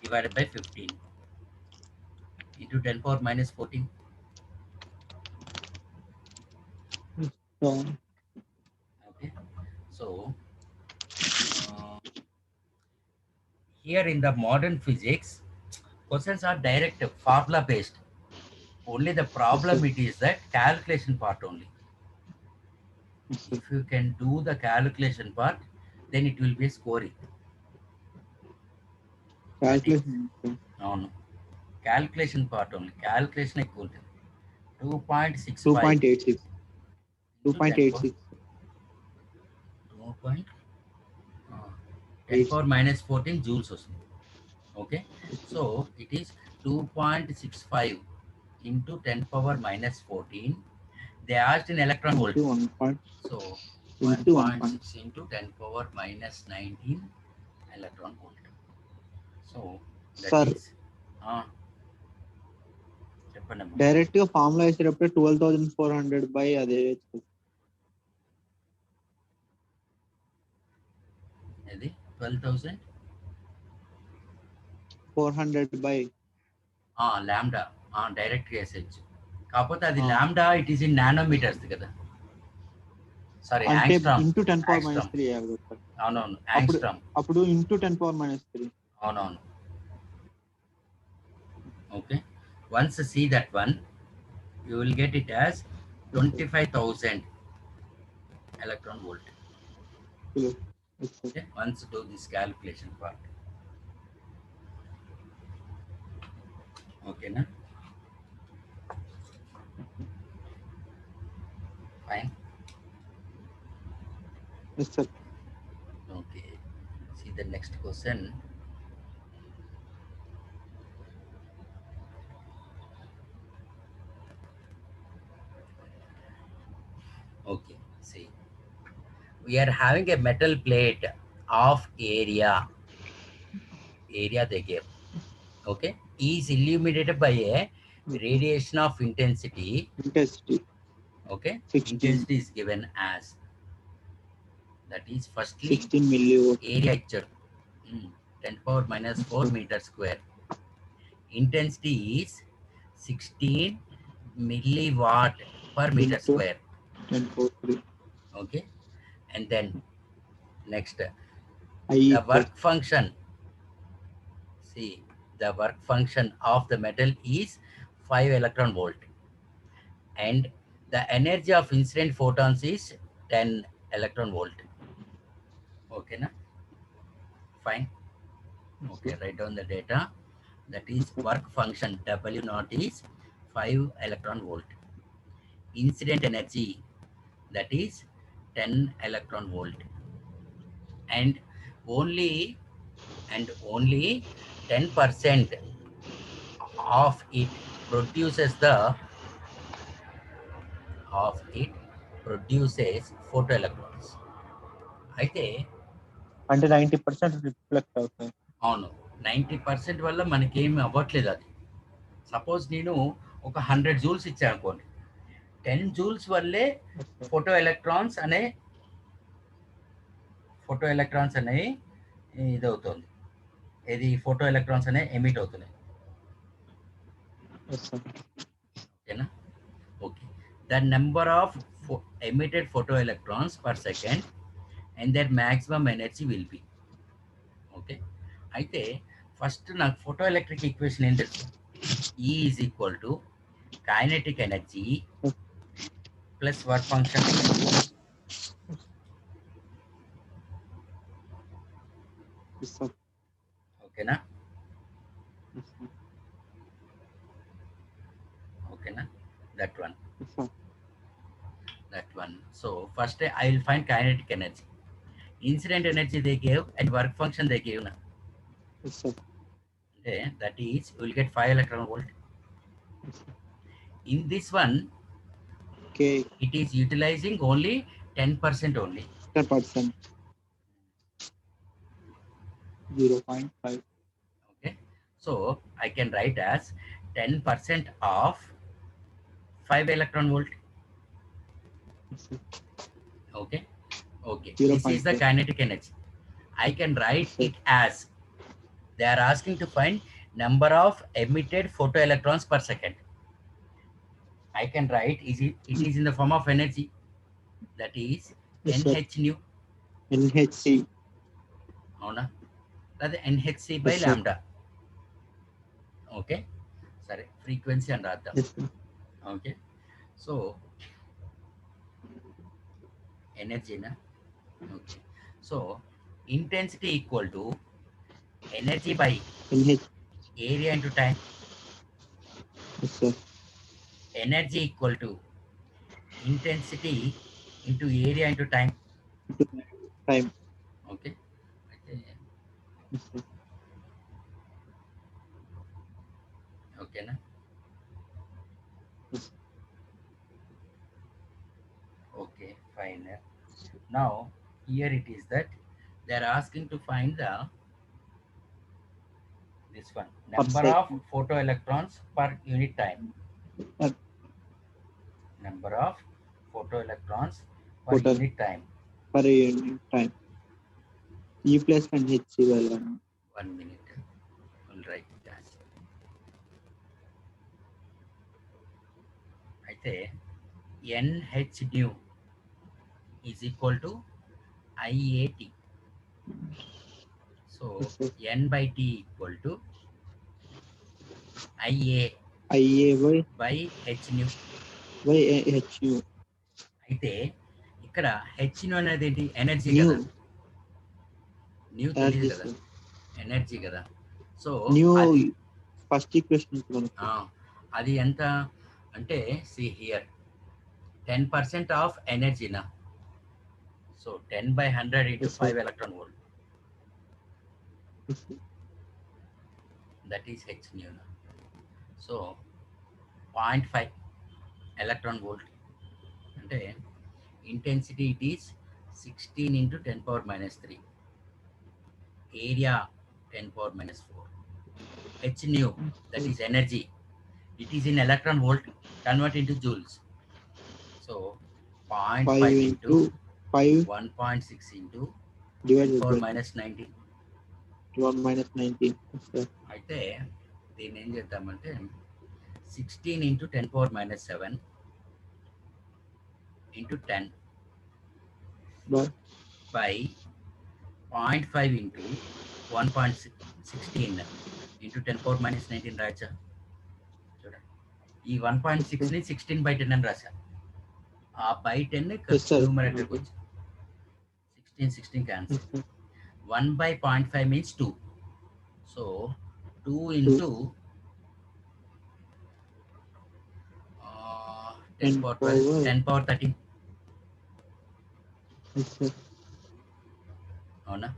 divided by 15 into 10 power minus 14. So, Okay. So uh, here in the modern physics, questions are direct, formula based. Only the yes, problem sir. it is that calculation part only. Yes, sir. If you can do the calculation part, then it will be scoring. That is Calculation. Okay. no. Calculation part only. Calculation equal to 2.65 2.86. into 10 power 2.86. 2 point, 10 8. power minus 14 joules వస్తుంది. Okay, Yes, sir. so it is 2.65 into 10 power minus 14. They asked in electron volt. Into 1 point. So Into 1 point. 1.6 into 10 power minus 19 electron volt. So that Sir, is చెప్పండి. Direct గా formula వేసేటప్పుడు 12,400 by అదే అది 12,000 400 by lambda direct వేసేయచ్చు. కాకపోతే అది lambda it is in nanometres కదా, sorry అంటే angstrom. Into 10 power Angstrom. Minus 3 అవునవును, యాంగ్స్ట్రామ్. అప్పుడు ఇంటూ 10 పవర్ మైనస్ 3. అవునవును. Okay, once see that one, you will get it as 25,000 electron volt. Okay, once do this calculation part. Okay, na? Fine. Yes, sir. Okay, see the next question. Okay, see, we are having a metal plate of area they gave. Okay, is illuminated by a radiation of intensity. Okay, 16. intensity is given as, that is firstly 16 milliwatt. area ichcharu 10 power minus 4 meter square. Intensity is 16 milliwatt per meter Into square. 10 power 3. Okay, and then next, I the work function. See, the work function of the metal is 5 electron volt, and the energy of incident photons is 10 electron volt. Okay, na? fine. Okay, write down the data. That is work function W naught is 5 electron volt. Incident energy, that is 10 electron volt. And only 10% of it produces photoelectrons. అయితే అంటే 90% reflect అవుతాయి. అవును, 90% వల్ల మనకేమి అవ్వట్లేదు. అది suppose నేను ఒక 100 జూల్స్ ఇచ్చాను అనుకోండి, 10 జూల్స్ వల్లే ఫోటో ఎలక్ట్రాన్స్ అనేవి ఇది అవుతుంది. ఇది ఫోటో ఎలక్ట్రాన్స్ అనేవి ఎమిట్ అవుతున్నాయి. ఓకేనా? Okay, the number of emitted photo electrons per second and the maximum energy will be. Okay, అయితే ఫస్ట్ నాకు ఫోటో ఎలక్ట్రిక్ ఈక్వేషన్ ఏం తెలుసు? E is equal to kinetic energy plus work function. ఓకేనా? ఓకేనా? That one. So first I will find kinetic energy. Incident energy they gave and work function they gave na. Okay, that is you will get 5 electron volt. In this one, okay, it is utilizing only 10% only. 10%. 0.5. Okay, so I can write as 10% of 5 electron volt. Okay, okay, this is the 0.5. kinetic energy. I can write it as, they are asking to find number of emitted photoelectrons per second. I can write it is in the form of energy, that is Yes, sir. NH nu. NHC. అవునా? అదే NHC by Yes, sir. lambda. Okay, సరే, frequency అని రాద్దాం. Yes, sir. Okay, so ఎనర్జీనా. Okay, so intensity equal to energy by NH. Area into time. Yes, sir. Energy equal to intensity into area into time. Time. Okay, అయితే Yes, sir. ఓకేనా? Yes. Okay, fine. Now here it is that they are asking to find this one, number of photoelectrons per unit time. Number of photoelectrons per unit time. Per unit time. E plus NHC value. 1 minute. I'll write it as. అయితే NH nu is equal to IAT. So N by T equal to IA by H nu. By H nu. అయితే ఇక్కడ H nu అనేది ఏంటి? Energy కదా. New తెలియదు కదా, energy కదా. So new first equation అది ఎంత అంటే, సి హియర్ 10% ఆఫ్ ఎనర్జీనా. So 10/100 into 5 electron volt, that is H nu. So 0.5 electron volt అంటే intensity it is 16 into 10 power minus 3, area 10 power minus 4. H nu, that is energy, it is in electron volt, convert into joules. So 0.5 into 1.6 into 10 power minus 19. అయితే దీన్ని ఏం చేద్దామంటే 16 into 10 power minus 7 into 10 by 0.5 into 1.16 into 10 power minus 19 రాయచ్చా? చూడండి, ఈ 1.6 ని 16/10 అని రాశా. ఆ by 10 న్యూమరేటర్కి వచ్చి 16 cancel. 1 by 0.5 means 2. So 2 into 10 10 power 12, power 10 power 13. yes sir అవునా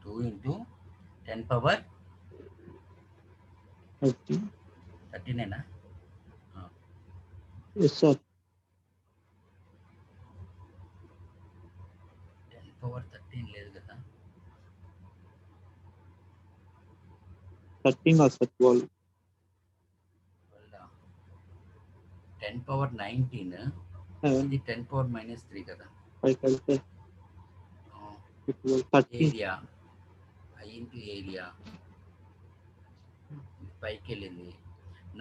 2 into 10 power 30 13 yes sir 10 power 13 లేదు కదా 13 కాదు సార్ 12 10 power 19 ఇది 10 power minus 3 కదా 5 కలిపితే 30 ఏరియా I into ఏరియా పైకి వెళ్ళింది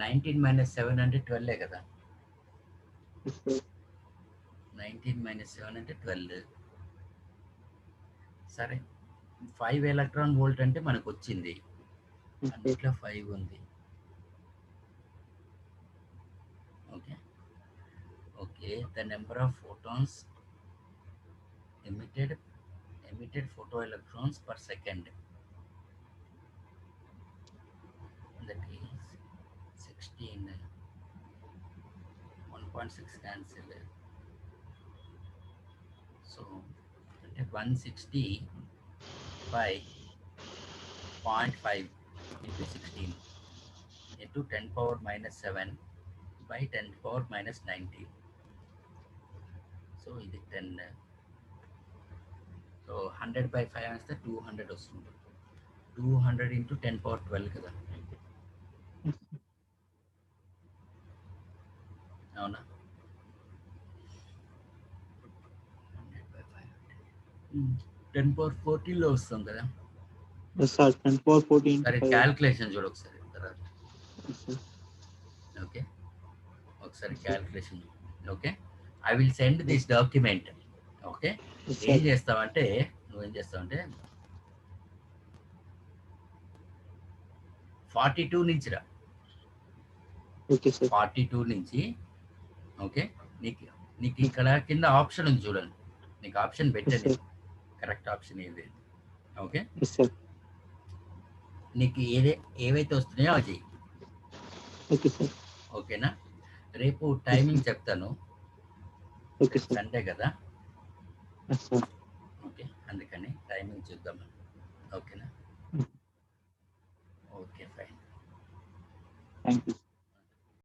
19 minus 7 అంటే 12 కదా yes sir 19 minus 7 అంటే 12 సరే 5 ఎలక్ట్రాన్ వోల్ట్ అంటే మనకు వచ్చింది yes sir అన్నిట్లో 5 ఉంది okay okay the number of photons emitted photoelectrons per second, that is 16 1.6 cancel, so 160 by 0.5 into 16 into 10 power minus 7 by 10 power minus 19, so ఇది 10, so 100 by 5 అంటే 200 వస్తుంది 200 into 10 power 12 కదా అవునా 100 by 5 10 power 14 లో వస్తుంది కదా yes sir 10 power 14 సరే 5 calculation చూడు ఒకసారి తర్వాత yes sir ఓకే ఒకసారి calculation okay I will send this document okay yes ఏం sir చేస్తావంటే నువ్వేం చేస్తావంటే 42 నుంచి రా okay sir 42 నుంచి ఓకే నీకు నీకు ఇక్కడ కింద ఆప్షన్ ఉంది చూడండి నీకు ఆప్షన్ yes పెట్టండి sir కరెక్ట్ ఆప్షన్ ఏది ఓకే yes sir నీకు ఏవైతే వస్తున్నాయో అది చెయ్యి. okay sir ఓకేనా రేపు టైమింగ్ చెప్తాను okay sir సండే కదా yes sir ఓకే అందుకని టైమింగ్ చూద్దాం ఓకేనా Mm. Okay fine thank you